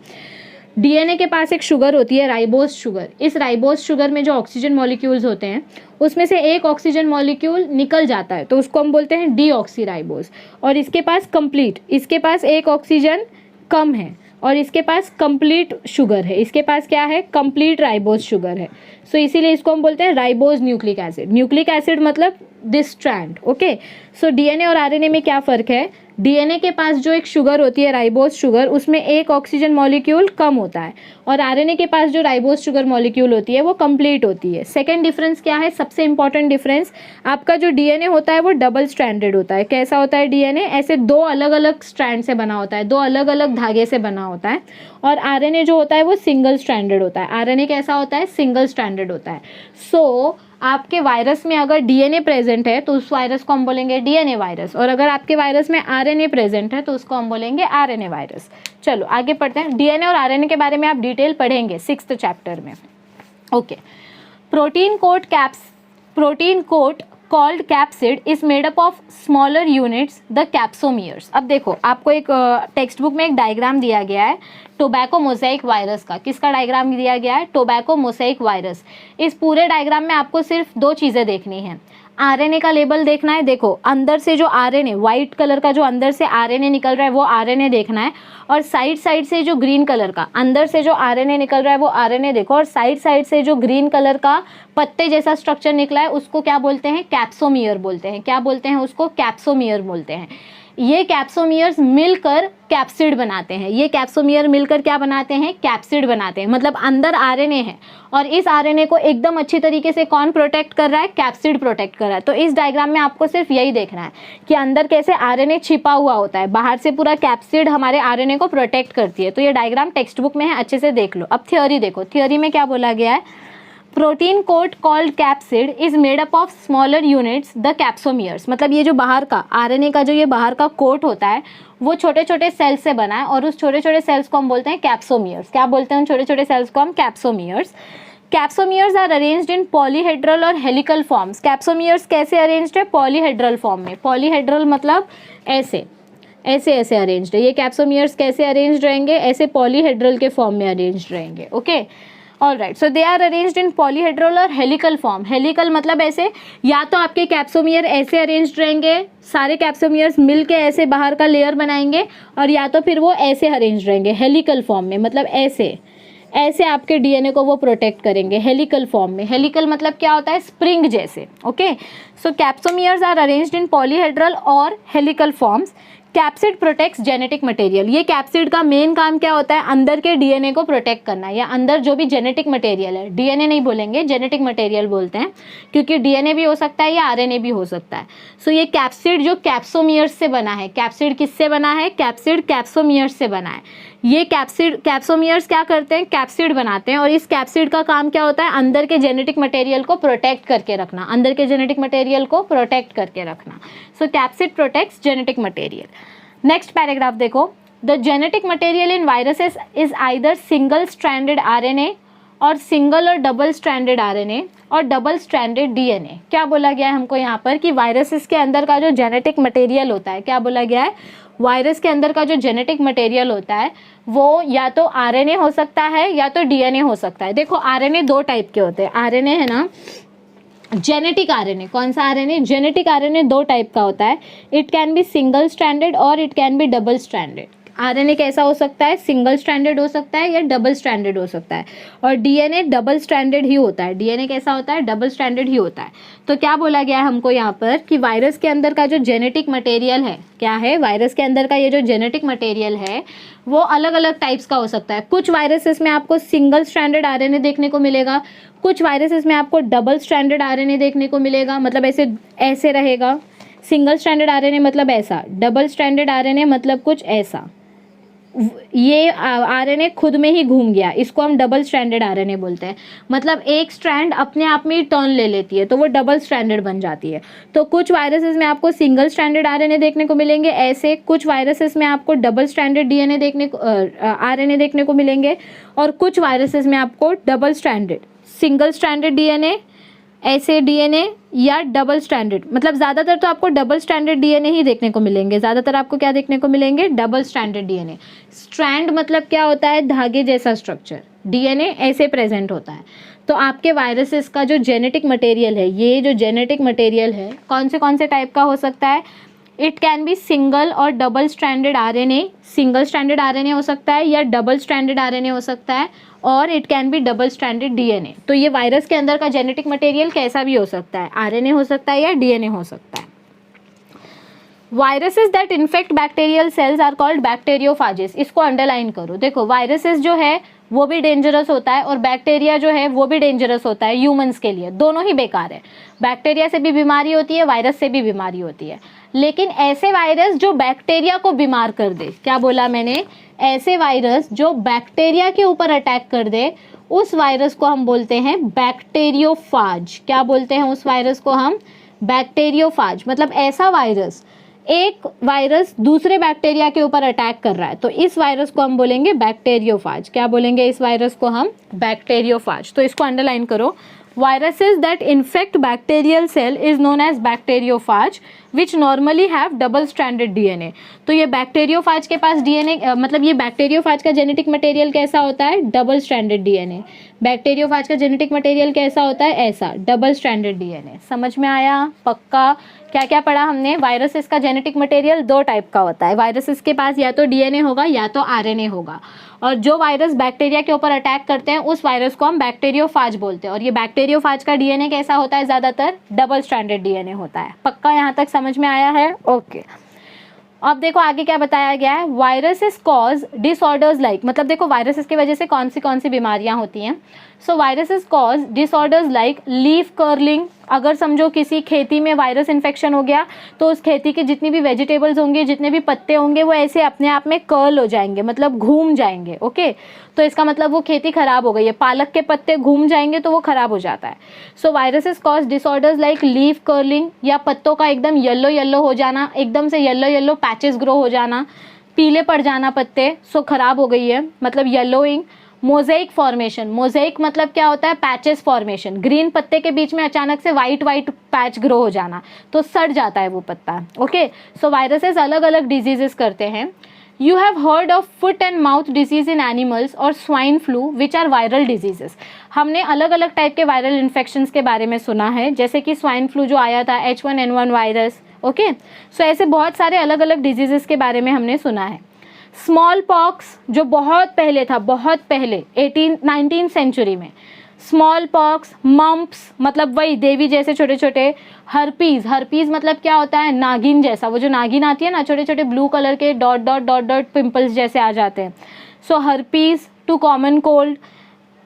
डीएनए के पास एक शुगर होती है राइबोज शुगर। इस राइबोज शुगर में जो ऑक्सीजन मॉलिक्यूल्स होते हैं उसमें से एक ऑक्सीजन मॉलिक्यूल निकल जाता है तो उसको हम बोलते हैं डीऑक्सीराइबोज। और इसके पास कंप्लीट, इसके पास एक ऑक्सीजन कम है और इसके पास कंप्लीट शुगर है। इसके पास क्या है? कंप्लीट राइबोज शुगर है। सो इसीलिए इसको हम बोलते हैं ribose nucleic acid. Nucleic acid मतलब this strand. Okay, so DNA और आरएनए में क्या फ़र्क है? डीएनए के पास जो एक शुगर होती है राइबोस शुगर, उसमें एक ऑक्सीजन मॉलिक्यूल कम होता है, और आरएनए के पास जो राइबोस शुगर मॉलिक्यूल होती है वो कंप्लीट होती है। सेकंड डिफरेंस क्या है, सबसे इंपॉर्टेंट डिफरेंस, आपका जो डीएनए होता है वो डबल स्ट्रैंडेड होता है। कैसा होता है डीएनए, ऐसे दो अलग अलग स्ट्रैंड से बना होता है, दो अलग अलग धागे से बना होता है। और आरएनए जो होता है वो सिंगल स्ट्रैंडेड होता है। आरएनए कैसा होता है, सिंगल स्ट्रैंडेड होता है। सो आपके वायरस में अगर डीएनए प्रेजेंट है तो उस वायरस को हम बोलेंगे डीएनए वायरस, और अगर आपके वायरस में आरएनए प्रेजेंट है तो उसको हम बोलेंगे आरएनए वायरस। चलो आगे पढ़ते हैं। डीएनए और आरएनए के बारे में आप डिटेल पढ़ेंगे 6th चैप्टर में। Okay, protein coat called capsid is made up of smaller units, the capsomeres. अब देखो, आपको एक टेक्स्ट बुक में एक डायग्राम दिया गया है टोबैको मोज़ेक वायरस का। किसका डायग्राम दिया गया है, टोबैको मोज़ेक वायरस। इस पूरे डायग्राम में आपको सिर्फ दो चीज़ें देखनी है। आरएनए का लेबल देखना है, देखो अंदर से जो आरएनए व्हाइट कलर का जो अंदर से आरएनए निकल रहा है वो आरएनए देखना है, और साइड से जो ग्रीन कलर का अंदर से जो आरएनए निकल रहा है वो आरएनए देखो, और साइड से जो ग्रीन कलर का पत्ते जैसा स्ट्रक्चर निकला है उसको क्या बोलते हैं, कैप्सोमियर बोलते हैं। क्या बोलते हैं उसको, कैप्सोमियर बोलते हैं। ये कैप्सोमियर्स मिलकर कैप्सिड बनाते हैं। ये कैप्सोमियर मिलकर क्या बनाते हैं, कैप्सिड बनाते हैं। मतलब अंदर आरएनए है और इस आरएनए को एकदम अच्छी तरीके से कौन प्रोटेक्ट कर रहा है, कैप्सिड प्रोटेक्ट कर रहा है। तो इस डायग्राम में आपको सिर्फ यही देखना है कि अंदर कैसे आरएनए छिपा हुआ होता है, बाहर से पूरा कैप्सिड हमारे आरएनए को प्रोटेक्ट करती है। तो ये डायग्राम टेक्स्ट बुक में है, अच्छे से देख लो। अब थ्योरी देखो, थ्योरी में क्या बोला गया है, protein coat called capsid is made up of smaller units, the capsomeres. मतलब ये जो बाहर का आरएनए का जो ये बाहर का कोट होता है वो छोटे छोटे सेल्स से बना है, और उस छोटे छोटे सेल्स को हम बोलते हैं कैप्सोमियर्स। क्या बोलते हैं उन छोटे छोटे सेल्स को हम, capsomeres. Capsomeres are arranged in polyhedral और हेलिकल फॉर्म्स। कैप्सोमियर्स कैसे अरेंज्ड है, पॉलीहेड्रल फॉर्म में। पॉलीहेड्रल मतलब ऐसे ऐसे ऐसे अरेंज्ड है। ये कैप्सोमियर्स कैसे अरेंज्ड रहेंगे, ऐसे पॉलीहेड्रल के फॉर्म में अरेंज्ड रहेंगे। Okay, alright. So they are arranged in polyhedral और हेलिकल फॉर्म। हेलिकल मतलब ऐसे, या तो आपके कैप्सोमियर ऐसे अरेंज्ड रहेंगे, सारे कैप्सोमियर्स मिलके ऐसे बाहर का लेयर बनाएंगे, और या तो फिर वो ऐसे अरेंज्ड रहेंगे हेलिकल फॉर्म में। मतलब ऐसे ऐसे आपके डीएनए को वो प्रोटेक्ट करेंगे हेलिकल फॉर्म में। हेलिकल मतलब क्या होता है, स्प्रिंग जैसे। Okay, so capsomeres are arranged in polyhedral और helical forms. Capsid protects genetic material. ये कैप्सिड का मेन काम क्या होता है, अंदर के डीएनए को प्रोटेक्ट करना, या अंदर जो भी जेनेटिक मटेरियल है, डीएनए नहीं बोलेंगे, जेनेटिक मटेरियल बोलते हैं, क्योंकि डीएनए भी हो सकता है या आरएनए भी हो सकता है। सो ये कैप्सिड जो कैप्सोमियर्स से बना है, कैप्सिड किससे बना है, कैप्सिड कैप्सोमियर्स से बना है। ये कैप्सोमियर्स क्या करते हैं, कैप्सिड बनाते हैं, और इस कैप्सिड का काम क्या होता है, अंदर के जेनेटिक मटेरियल को प्रोटेक्ट करके रखना, अंदर के जेनेटिक मटेरियल को प्रोटेक्ट करके रखना। So capsid protects genetic material. Next paragraph देखो, the genetic material in viruses is either single stranded RNA और सिंगल और डबल स्ट्रैंडेड आरएनए और डबल स्ट्रैंडेड डीएनए। क्या बोला गया है हमको यहाँ पर कि वायरसेस के अंदर का जो जेनेटिक मटेरियल होता है, क्या बोला गया है, वायरस के अंदर का जो जेनेटिक मटेरियल होता है वो या तो आरएनए हो सकता है या तो डीएनए हो सकता है। देखो आरएनए दो टाइप के होते हैं, आरएनए है ना, जेनेटिक आरएनए। कौन सा आरएनए, जेनेटिक आरएनए दो टाइप का होता है। It can be single stranded और it can be double stranded. RNA कैसा हो सकता है, सिंगल स्ट्रैंडेड हो सकता है या डबल स्ट्रैंडेड हो सकता है, और डीएनए डबल स्ट्रैंडेड ही होता है। डीएनए कैसा होता है, डबल स्ट्रैंडेड ही होता है। तो क्या बोला गया है हमको यहाँ पर कि वायरस के अंदर का जो जेनेटिक मटेरियल है, क्या है, वायरस के अंदर का ये जो जेनेटिक मटेरियल है वो अलग अलग टाइप्स का हो सकता है। कुछ वायरसेस में आपको सिंगल स्ट्रैंडेड आरएनए देखने को मिलेगा, कुछ वायरसेस में आपको डबल स्ट्रैंडेड आरएनए देखने को मिलेगा, मतलब ऐसे ऐसे रहेगा। सिंगल स्ट्रैंडेड आरएनए मतलब ऐसा, डबल स्ट्रैंडेड आरएनए मतलब कुछ ऐसा। ये आरएनए खुद में ही घूम गया, इसको हम डबल स्ट्रैंडेड आरएनए बोलते हैं। मतलब एक स्ट्रैंड अपने आप में ही टर्न ले लेती है तो वो डबल स्ट्रैंडेड बन जाती है। तो कुछ वायरसेस में आपको सिंगल स्ट्रैंडेड आरएनए देखने को मिलेंगे ऐसे, कुछ वायरसेस में आपको डबल स्ट्रैंडेड डीएनए देखने को आरएनए देखने को मिलेंगे, और कुछ वायरसेस में आपको double stranded, single stranded DNA ऐसे डीएनए या डबल स्ट्रैंडेड। मतलब ज़्यादातर तो आपको डबल स्ट्रैंडेड डीएनए ही देखने को मिलेंगे, ज़्यादातर आपको क्या देखने को मिलेंगे, डबल स्ट्रैंडेड डीएनए। स्ट्रैंड मतलब क्या होता है, धागे जैसा स्ट्रक्चर, डीएनए ऐसे प्रेजेंट होता है। तो आपके वायरसेस का जो जेनेटिक मटेरियल है, ये जो जेनेटिक मटेरियल है कौन से टाइप का हो सकता है, इट कैन बी सिंगल और double stranded RNA, single stranded RNA हो सकता है या डबल स्ट्रैंडेड आरएनए हो सकता है, और it can be double stranded DNA. तो ये वायरस के अंदर का जेनेटिक मटेरियल कैसा भी हो सकता है, आरएनए हो सकता है या डीएनए हो सकता है। Viruses that infect bacterial cells are called bacteriophages. इसको अंडरलाइन करो। देखो वायरसेस जो है वो भी डेंजरस होता है और बैक्टीरिया जो है वो भी डेंजरस होता है ह्यूमंस के लिए, दोनों ही बेकार है। बैक्टीरिया से भी बीमारी होती है, वायरस से भी बीमारी होती है, लेकिन ऐसे वायरस जो बैक्टीरिया को बीमार कर दे, क्या बोला मैंने, ऐसे वायरस जो बैक्टीरिया के ऊपर अटैक कर दे, उस वायरस को हम बोलते हैं बैक्टीरियोफाज। क्या बोलते हैं उस वायरस को हम, बैक्टीरियोफाज। मतलब ऐसा वायरस, एक वायरस दूसरे बैक्टीरिया के ऊपर अटैक कर रहा है, तो इस वायरस को हम बोलेंगे बैक्टीरियोफाज। क्या बोलेंगे इस वायरस को हम, बैक्टीरियोफाज। तो इसको अंडरलाइन करो। Viruses that infect bacterial cell is known as bacteriophage, which normally have double-stranded DNA। तो ये बैक्टीरियोफाज के पास DNA मतलब ये बैक्टीरियोफाज का जेनेटिक मटेरियल कैसा होता है, डबल स्ट्रैंडेड DNA। बैक्टीरियोफाज का जेनेटिक मटेरियल कैसा होता है, ऐसा डबल स्ट्रैंडेड DNA। समझ में आया? पक्का? क्या क्या पढ़ा हमने? वायरसेस का जेनेटिक मटेरियल दो टाइप का होता है। वायरसेस के पास या तो DNA होगा या तो RNA होगा, और जो वायरस बैक्टीरिया के ऊपर अटैक करते हैं उस वायरस को हम बैक्टीरियोफाज बोलते हैं। और ये बैक्टीरियोफाज का DNA कैसा होता है, ज़्यादातर डबल स्ट्रैंडेड DNA होता है। पक्का यहाँ तक समझ में आया है? ओके। अब देखो आगे क्या बताया गया है, वायरसेस कॉज डिसऑर्डर्स लाइक, मतलब देखो वायरसेस की वजह से कौन सी बीमारियां होती हैं। सो viruses cause disorders like leaf curling. अगर समझो किसी खेती में वायरस इन्फेक्शन हो गया तो उस खेती के जितनी भी वेजिटेबल्स होंगे, जितने भी पत्ते होंगे, वो ऐसे अपने आप में कर्ल हो जाएंगे, मतलब घूम जाएंगे। ओके, तो इसका मतलब वो खेती खराब हो गई है। पालक के पत्ते घूम जाएंगे तो वो खराब हो जाता है। सो viruses cause disorders like leaf curling, या पत्तों का एकदम येलो येलो हो जाना, एकदम से येलो येलो पैचेस ग्रो हो जाना, पीले पड़ जाना पत्ते, सो खराब हो गई है, मतलब येलोइंग। मोज़ेक फॉर्मेशन, मोज़ेक मतलब क्या होता है, पैचेस फॉर्मेशन। ग्रीन पत्ते के बीच में अचानक से वाइट पैच ग्रो हो जाना, तो सड़ जाता है वो पत्ता। ओके, सो वायरसेस अलग अलग डिजीजेस करते हैं। You have heard of foot and mouth disease in animals और swine flu which are viral diseases. हमने अलग अलग टाइप के वायरल इन्फेक्शंस के बारे में सुना है, जैसे कि स्वाइन फ्लू जो आया था, H1N1 वायरस। ओके, सो ऐसे बहुत सारे अलग अलग डिजीजेस के बारे में हमने सुना है। स्मॉल पॉक्स जो बहुत पहले था, बहुत पहले 19th सेंचुरी में, स्मॉल पॉक्स, मम्प्स मतलब वही देवी जैसे छोटे छोटे, हर्पीज, हर्पीज मतलब क्या होता है, नागिन जैसा, वो जो नागिन आती है ना, छोटे छोटे ब्लू कलर के dot dot dot dot pimples जैसे आ जाते हैं। सो हर्पीज टू कॉमन कोल्ड,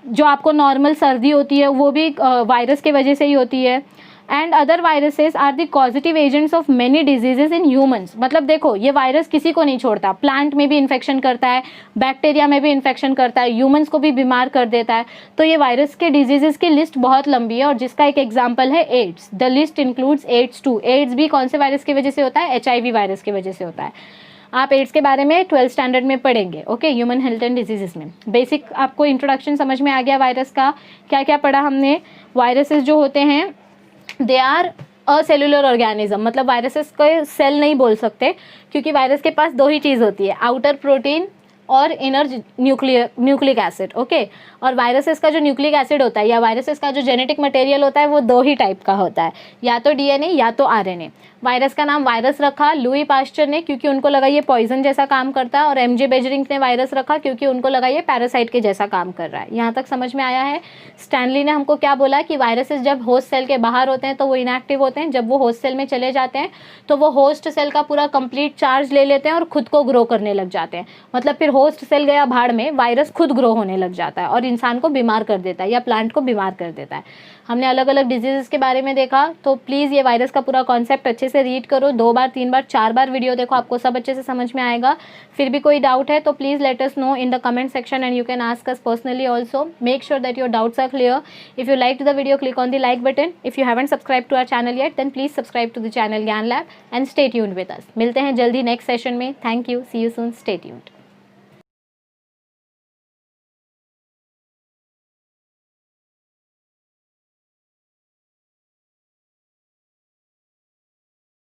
जो आपको नॉर्मल सर्दी होती है वो भी वायरस के वजह से ही होती है। And other viruses are the causative agents of many diseases in humans. मतलब देखो ये वायरस किसी को नहीं छोड़ता, प्लांट में भी इन्फेक्शन करता है, बैक्टीरिया में भी इन्फेक्शन करता है, ह्यूमंस को भी बीमार कर देता है। तो ये वायरस के डिजीजेस की लिस्ट बहुत लंबी है, और जिसका एक एग्जाम्पल है AIDS. The list includes AIDS too. AIDS भी कौन से वायरस की वजह से होता है, HIV वायरस की वजह से होता है। आप एड्स के बारे में 12th स्टैंडर्ड में पढ़ेंगे। Okay, human health and diseases में बेसिक आपको इंट्रोडक्शन समझ में आ गया वायरस का। क्या क्या पढ़ा हमने, वायरसेस जो होते हैं दे आर असेलुलर ऑर्गेनिज्म, मतलब वायरसेस को सेल नहीं बोल सकते, क्योंकि वायरस के पास दो ही चीज़ होती है, आउटर प्रोटीन और इनर न्यूक्लिक एसिड। ओके, और वायरसेस का जो न्यूक्लिक एसिड होता है या वायरसेस का जो जेनेटिक मटेरियल होता है वो दो ही टाइप का होता है, या तो DNA या तो RNA। वायरस का नाम वायरस रखा लुई पास्चर ने, क्योंकि उनको लगा ये पॉइजन जैसा काम करता है, और MJ बेजरिंग ने वायरस रखा क्योंकि उनको लगा ये पैरासाइट के जैसा काम कर रहा है। यहाँ तक समझ में आया है? स्टैनली ने हमको क्या बोला कि वायरसेस जब होस्ट सेल के बाहर होते हैं तो वो इनएक्टिव होते हैं, जब वो होस्ट सेल में चले जाते हैं तो वो होस्ट सेल का पूरा कंप्लीट चार्ज ले लेते हैं और खुद को ग्रो करने लग जाते हैं। मतलब फिर होस्ट सेल गया भाड़ में, वायरस खुद ग्रो होने लग जाता है और इंसान को बीमार कर देता है या प्लांट को बीमार कर देता है। हमने अलग अलग डिजीजेस के बारे में देखा, तो प्लीज़ ये वायरस का पूरा कॉन्सेप्ट अच्छे से रीड करो, 2 बार 3 बार 4 बार वीडियो देखो, आपको सब अच्छे से समझ में आएगा। फिर भी कोई डाउट है तो please let us know in the comment section and you can ask us personally also. Make sure that your doubts are clear. If you like the video, click on the like button. If you haven't subscribed to our channel yet, then please subscribe to the channel Gyan Lab and stay tuned with us. मिलते हैं जल्दी नेक्स्ट सेशन में। Thank you, see you soon, stay tuned.